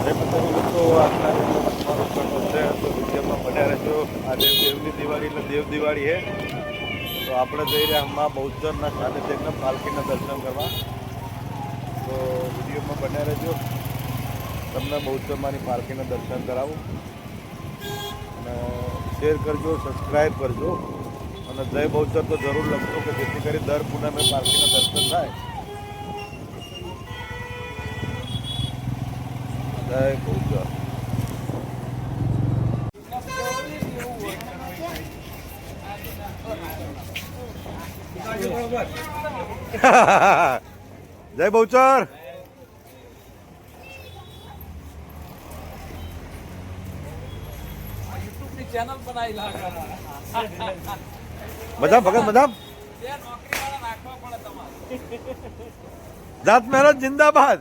મિત્રો આજના તમારું સ્વાગત છે. તો વિડીયોમાં બન્યા રહેજો. આજે દેવની દિવાળી એટલે દેવ દિવાળી છે. તો આપણે જઈ રહ્યા મા બહુચરના સાનિધ્યના પાલખીના દર્શન કરવા. તો વિડીયોમાં બન્યા રહેજો. તમને બહુચરમાની પાલખીના દર્શન કરાવું અને શેર કરજો, સબસ્ક્રાઈબ કરજો અને જય બહુચર તો જરૂર લખજો કે જેથી કરી દર પૂનમે પાલખીના દર્શન થાય. જય બહુચર. જય બહુચર. ચેનલ બનાવી લાગે બધા ભગત બધા નોકરી વાળા નાખવા પડે તમારે. જાત મહેનત જિંદાબાદ.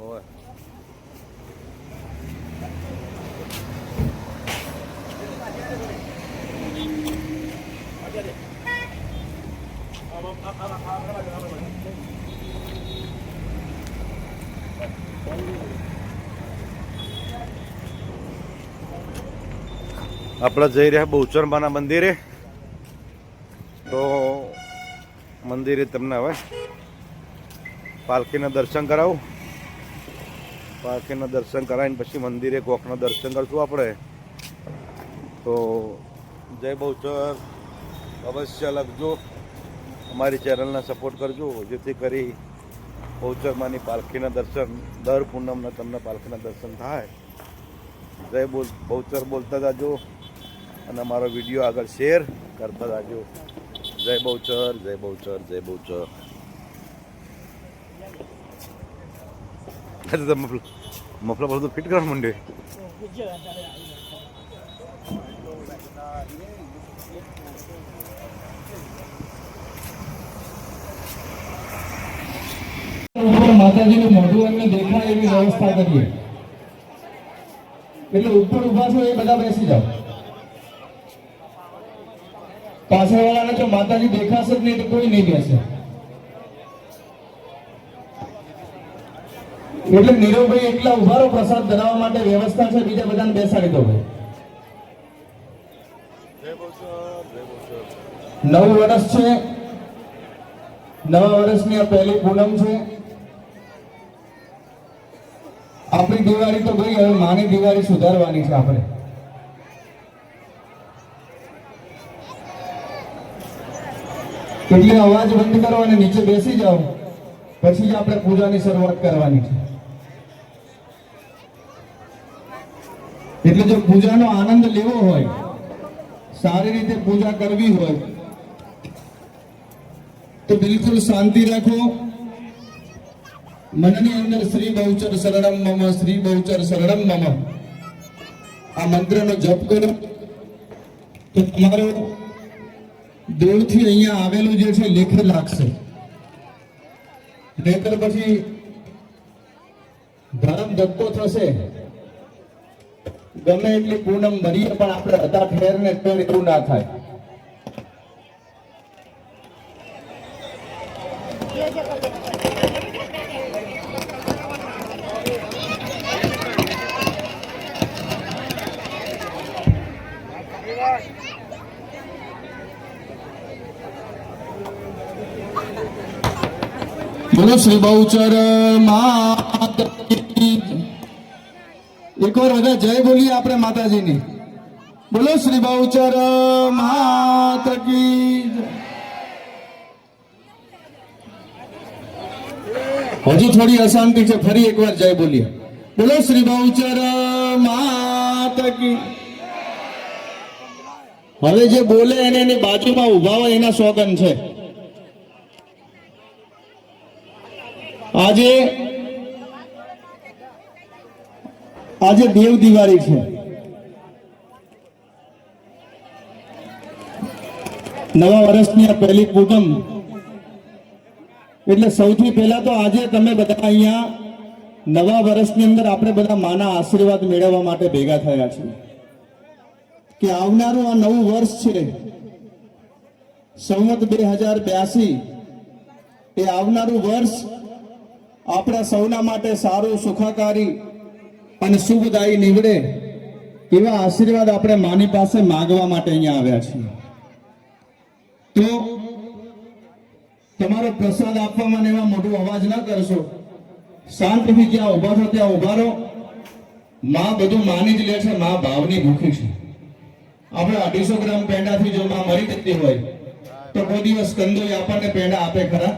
ઓય આપણે જઈ રહ્યા બહુચરમાના મંદિરે. તો મંદિરે તમને હવે પાલખીના દર્શન કરાવું. પાલખીના દર્શન કરાવીને પછી મંદિરે કોકના દર્શન કરશું આપણે. તો જય બહુચર અવશ્ય લખજો. અમારી ચેનલને સપોર્ટ કરજો જેથી કરી બહુચરમાની પાલખીના દર્શન દર પૂનમના તમને પાલખીના દર્શન થાય. જય બહુચર બોલતા જાજો અને અમારો વિડીયો આગળ શેર કરતા જાજો. જય બહુચર, જય બહુચર, જય બહુચર. મફલા બધું ફિટ કરવા માંડે. માતાજીનું મોઢું એમને દેખાય એવી વ્યવસ્થા કરીએ. એટલે ઉપર ઉભા છો એ બધા બેસી જાઓ. પાછળ વાળાને જો માતાજી દેખાશે જ નહીં તો કોઈ નહીં બેસે. એટલે નીરવભાઈ એકલા ઉભા રહો. પ્રસાદ ધરાવવા માટે વ્યવસ્થા છે, બીજા બધાને બેસાડી દો ભાઈ. નવું વર્ષ છે. નવા વર્ષની આ પહેલી પૂનમ છે. આપણી દિવાળી તો ગઈ, હવે માની દિવાળી સુધારવાની છે આપણે. એટલે અવાજ બંધ કરો અને નીચે બેસી જાઓ. પછી જ આપણે પૂજાની શરૂઆત કરવાની છે. એટલે જો પૂજાનો આનંદ લેવો હોય, સારી રીતે પૂજા કરવી હોય તો બિલકુલ શાંતિ રાખો. મનની અંદર શ્રી બહુચર શરણમ મમ, શ્રી બહુચર શરણમ મમ આ મંત્રનો જપ કરો તો તમારો દૂરથી અહીંયા આવેલું જે છે લેખ લાગશે. નહીતર પછી ધર્મ ધક્કો થશે. ગમે એટલી પૂનમ ભરીએ પણ આપણે હતા ઠેર ને ઠેર એવું ના થાય. બોલો શ્રી બહુચર માત કી. એક વાર બધા જય બોલીએ આપણે માતાજીની. બોલો શ્રી બહુચર માત કી. હજુ થોડી અશાંતિ છે, ફરી એકવાર જય બોલીએ. બોલો શ્રી બહુચર માત કી. હવે જે બોલે એને એની બાજુમાં ઉભા હોય એના સોગન છે. આજે દેવ દિવાળી છે. નવા વર્ષની આ પહેલી પૂનમ. એટલે સૌથી પહેલા તો આજે તમે બધા અહીંયા નવા વર્ષની અંદર આપણે બધા માના આશીર્વાદ મેળવવા માટે ભેગા થયા છીએ કે આવનારું આ નવું વર્ષ છે સંવત 2082 એ આવનારું વર્ષ આપણા સૌના માટે સારું, સુખાકારી અને શુભદાયી નીવડે એવા આશીર્વાદ આપણે માની પાસે માગવા માટે અહીંયા આવ્યા છીએ. તો તમારો પ્રસાદ આપવામાં ને એવા મોટો અવાજ ના કરશો, શાંતિથી જ્યાં ઉભા છો ત્યાં ઉભા રહો. માં બધું માની જ લે છે, માં ભાવની ભૂખી છે. આપણે 250 ગ્રામ પેંડાથી જો માં મરી જતી હોય તો કોઈ દિવસ કંદોઈ આપણને પેંડા આપે ખરા?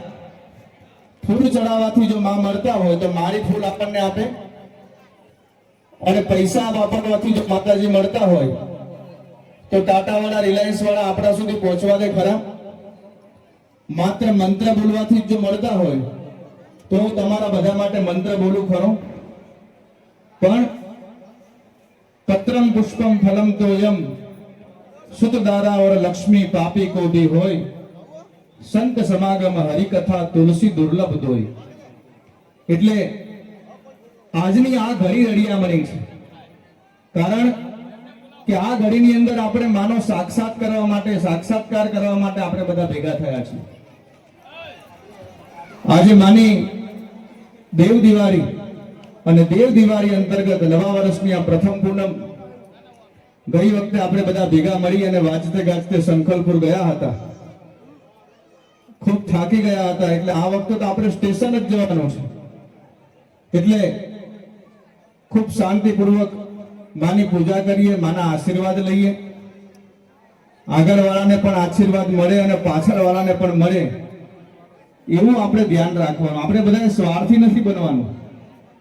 ફૂલ ચડાવવાથી જો માં મળતા હોય તો મારી ફૂલ આપણને આપે? અને પૈસા વાપરવાથી જો માતાજી મળતા હોય તો ટાટા વાળા, રિલાયન્સ વાળા આપણા સુધી પહોંચવા દે ખરા? માત્ર મંત્ર બોલવાથી જો મળતા હોય તો હું તમારા બધા માટે મંત્ર બોલું ખરો? પણ પત્રમ પુષ્પમ ફલમ તોયમ સુતદારા ઓર લક્ષ્મી પાપી કો ભી હોય, સંત સમાગમ હરિકથા તુલસી દુર્લભ દોય. એટલે આજની આ ઘડી રડિયામણી છે, કારણ કે આ ઘડીની અંદર આપણે માનો સાક્ષાત્કાર કરવા માટે આપણે બધા ભેગા થયા છીએ. આજે માની દેવ દિવાળી અને દેવ દિવાળી અંતર્ગત નવા વર્ષની આ પ્રથમ પૂનમ, ગઈ વખતે આપણે બધા ભેગા મળી અને વાંચતે ગાજતે સંખલપુર ગયા હતા, ખૂબ થાકી ગયા હતા. એટલે આ વખતે તો આપણે સ્ટેશન જ જવાનું છે. એટલે ખૂબ શાંતિપૂર્વક માની પૂજા કરીએ, માના આશીર્વાદ લઈએ. આગળ વાળાને પણ આશીર્વાદ મળે અને પાછળ વાળાને પણ મળે એવું આપણે ધ્યાન રાખવાનું. આપણે બધાએ સ્વાર્થી નથી બનવાનું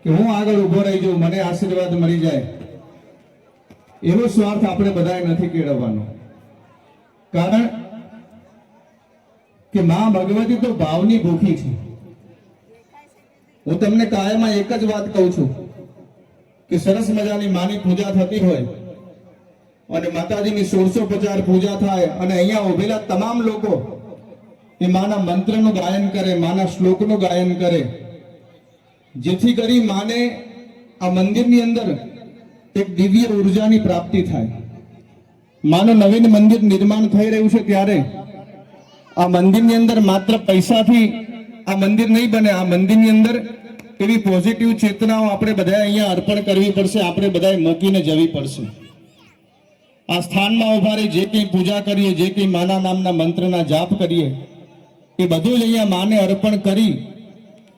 કે હું આગળ ઊભો રહી જાઉં, મને આશીર્વાદ મળી જાય, એવો સ્વાર્થ આપણે બધાએ નથી કેળવવાનો. કારણ કે માં ભગવતી તો ભાવની ભૂખી છે. હું તમને કાયમાં એક જ વાત કહું છું કે સરસ મજાની માની પૂજા થતી હોય અને માતાજીની 1650 પૂજા થાય અને અહીંયા ઉભેલા તમામ લોકો એ માના મંત્રનું ગાયન કરે, માના શ્લોકનું ગાયન કરે, જેથી કરી માને આ મંદિરની અંદર એક દિવ્ય ઉર્જાની પ્રાપ્તિ થાય. માનું નવીન મંદિર નિર્માણ થઈ રહ્યું છે ત્યારે આ મંદિરની અંદર માત્ર પૈસાથી આ મંદિર નહીં બને. આ મંદિરની અંદર એવી પોઝિટિવ ચેતનાઓ આપણે બધાએ અહીંયા અર્પણ કરવી પડશે, આપણે બધાએ મૂકીને જવી પડશે. આ સ્થાનમાં ઉભા રહી જે કંઈ પૂજા કરીએ, જે કંઈ માના નામના મંત્રના જાપ કરીએ, એ બધું જ અહીંયા માને અર્પણ કરી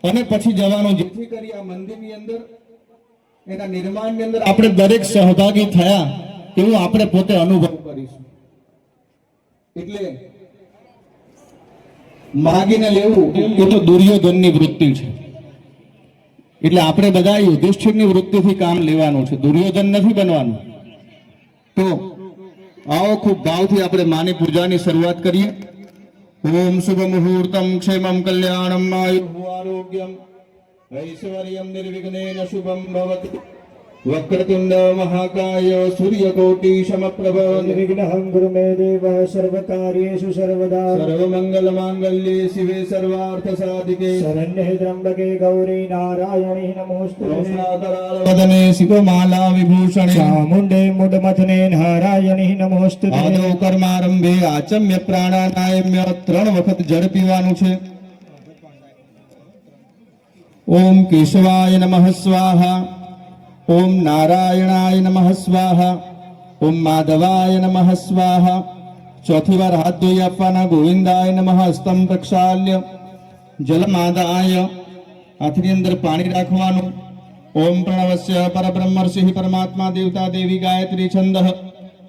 અને પછી જવાનું, જેથી કરી આ મંદિરની અંદર એના નિર્માણની અંદર આપણે દરેક સહભાગી થયા એવું આપણે પોતે અનુભવ કરીશું. એટલે માગીને લેવું એ તો દુર્યોધનની વૃત્તિ છે. એટલે આપણે બધા યુધિષ્ઠિરની વૃત્તિથી કામ લેવાનું છે, દુર્યોધન નથી બનવાનું. તો આવો ખૂબ ભાવથી આપણે માની પૂજાની શરૂઆત કરીએ. ઓમ શુભ મુહૂર્તમ ક્ષેમમ કલ્યાણમ આયુઃ આરોગ્યમ ઐશ્વર્યમ નિર્વિઘ્નેન શુભમ ભવતુ. વક્રતુંડ મહાકાય સૂર્યકોટિ સમપ્રભ निर्विघ्नं कुरु मे देव सर्वकार्येषु सर्वदा. સર્વમંગલ માંગલ્યે શિવે સર્વાર્થ સાધિકે शरण्ये त्र्यंबके गौरी नारायणी नमोस्तुते. વદને શિવમાલા વિભૂષણે चामुण्डे मुडमथने नारायणी नमोस्तुते. આદો કર્મારંભે આચમ્ય પ્રાણાનાયમ્ય 3 વખત જળ પીવાનું છે. ઓમ કેશવાય નમઃ સ્વાહા, ઓમ નારાયણાય નમઃ સ્વાહા, ઓમ માધવાય નમઃ સ્વાહા. ચોથી વાર હાથ ધોઈ આપવાના. ગોવિંદાય નમઃ હસ્તમ પ્રક્ષાલ્ય જલમાદાય. હાથની અંદર પાણી રાખવાનું. ઓમ પ્રણવસ્ય પરબ્રહ્મર્ષિ પરમાત્મા દેવતા દેવી ગાયત્રી છંદઃ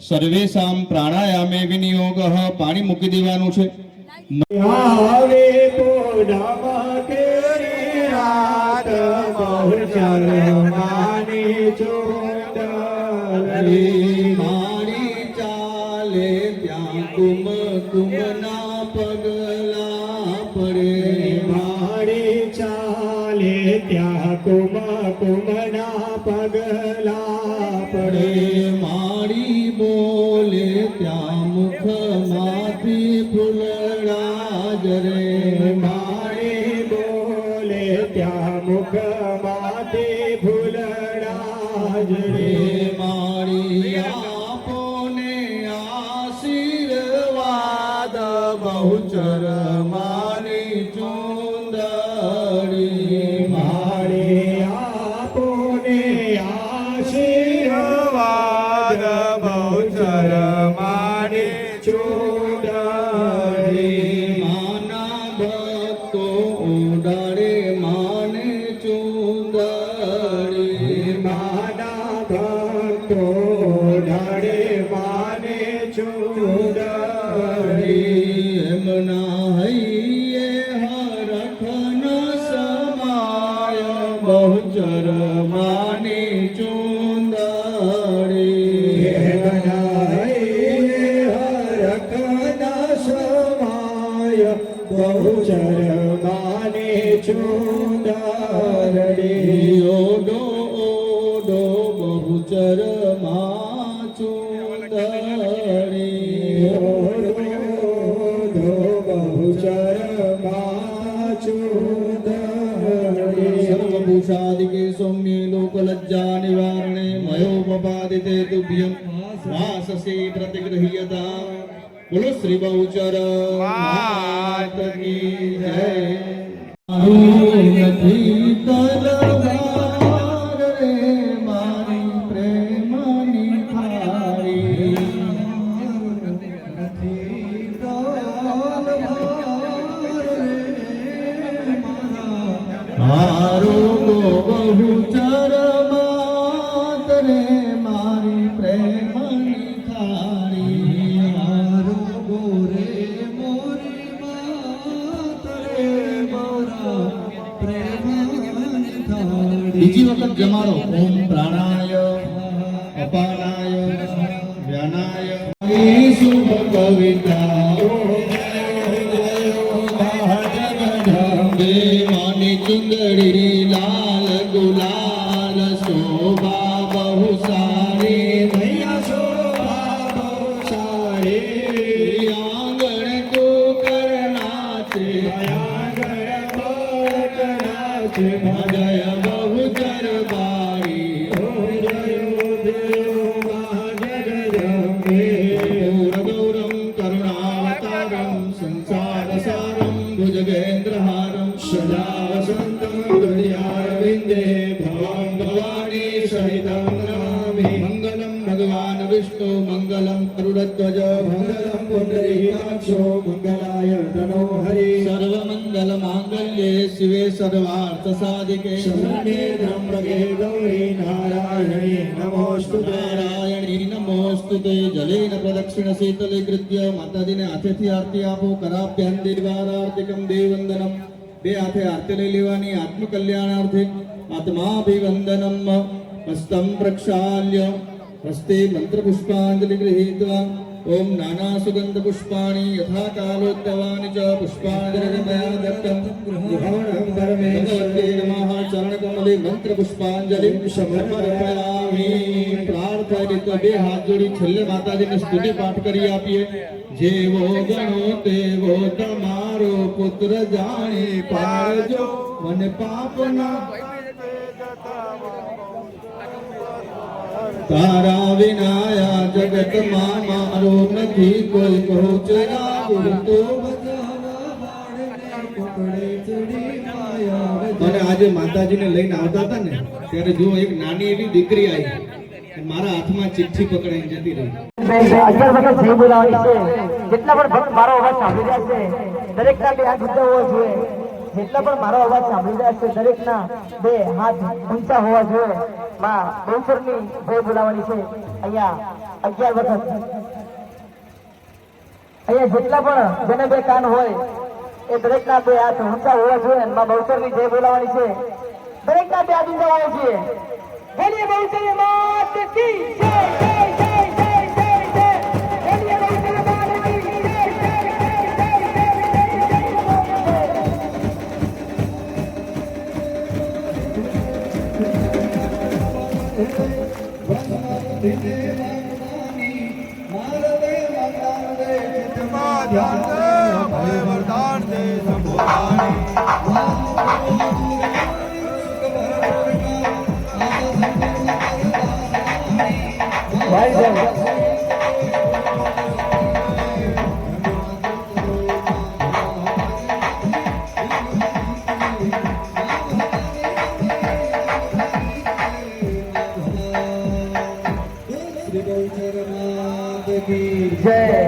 સર્વેષામ પ્રાણાયામે વિનિયોગઃ. પાણી મૂકી દેવાનું છે. आवे पूनम केरी रात बहुचर मानी चूंदड़ी. મારી ચાલે ત્યાં કુમકુમના પગલા પડે. मारी चाले त्या कुमकुमना पगला પડે पड़े. મારી બોલે ત્યાં મુખમાંથી ફૂલડા જરે. मारी बोले त्या मुखमाते फूलड़ा जड़े. મારી આપોને આશીર્વાદ બહુચર મારી ચૂંદડી. ચુંદડી માના ભક્તો ઢાળે માને ચૂંદડી એમના હૈયે હરખન સમાય બહુચર માની ચુંદડી હરખના સમાય બહુચર માને ચૂંદડી ઓડો ઓડો બહુચર માં ચુંદડી બહુચર માં ચૂંદડી સર્વભૂષાદિકે સૌમ્યે લોકલજ્જા નિવારણે મયોપપાદિતે તુભ્યં વાસસે પ્રતિગૃહ્યતા બોલો શ્રી બહુચર માત કી જય નથી તલવાર રે મારી પ્રેમની થાળી મારો બહુચર માત રે મારી પ્રેમની થાળી મારો ગોરે મોરી માત રે મારા પ્રેમની થાળી બીજી વખત જમાડો ઓમ પ્રાણાય અપાનાય વ્યાનાય શુભ કવિતા માની ચુંદડી લાલ ગુલાલ શોભા બહુ સારી ભૈયા શોભા બહુ સારી આંગણ કોકર નાચે આંગણ કોકર નાચે જય બહુચર બારી ગૌરમ કરુણાવતારમ સંસાર સારમ ભુજગેન્દ્રહારમ સદા વસંતમ હૃદયારવિંદે ભવાં ભવાની સહિतं નમામિ મંગલમ ભગવાન વિષ્ણુ મંગલમ ગરુડધ્વજ મંગલમ પુંડરીકાક્ષો મંગલાય તનો હરિ સર્વમંગલ માંગલ્યે શિવે સર્વાર્થ સાધિકે શરણ્યે ત્ર્યંબકે ગૌરી નારાયણી નમોસ્તુતે નારાયણી નમોસ્તુતે જલેન પ્રદક્ષિણ શીતલીકૃત્ય માતાજીને હાથેથી આરતી આપો કરાભ્યાંતિ દ્વારાર્તિકમ દેવવંદનમ બે હાથે આરતી લઈ લેવાની આત્મકલ્યાણાર્થે આત્માભિવંદનમ હસ્તમ પ્રક્ષાલ્ય હસ્તે મંત્રપુષ્પાંજલિ ગૃહીત્વા ઓમ નાના સુગંધ પુષ્પાણિ યથા કાલોદ્ભવાનિ ચ પુષ્પાંજલિ મયા દત્તમ ગૃહાણં ધર્મે ભગવતે નમઃ ચરણકમલે મંત્રપુષ્પાંજલિ સમર્પયામિ પ્રાર્થના બે હાથ જોડી છેલ્લે માતાજીને સ્તુતિ પાઠ કરી આપીએ જેવો ગણો તેવો તમારો પુત્ર જાણી પારજો મને પાપના તારા વિનાયા જગતમાં મારો નથી કોઈ પહોંચના ગુરુ તો અને આજે માતાજીને લઈને આવતા હતા ને ત્યારે જો એક નાની એવી દીકરી આવી અને મારા હાથમાં ચિઠ્ઠી પકડાઈને જતી રહી. 11 વખત જય બોલાવવાની છે. જેટલા પણ ભક્ત મારો અવાજ સાંભળી રહ્યા છે દરેકના બે હાથ ઊંચા હોવા જોઈએ. જેટલા પણ મારો અવાજ સાંભળી રહ્યા છે દરેકના બે હાથ ઊંચા હોવા જોઈએ. માં બહુચરની જય બોલાવવાની છે. અહીંયા 11 વખત અહીંયા જેટલા પણ જેને બે કાન હોય એ દરેકના બે હાથ ઊંચા હોવા જોઈએ. માં બહુચરની જય બોલાવવાની છે. દરેકના બે હાથ ઊંચા હોવા જોઈએ. બોલીએ બહુચર માત કી જય જય જય જય જય જય. બોલીએ બહુચર માત કી જય જય જય વરદાન દે ભાઈ જય જય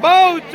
બહુચર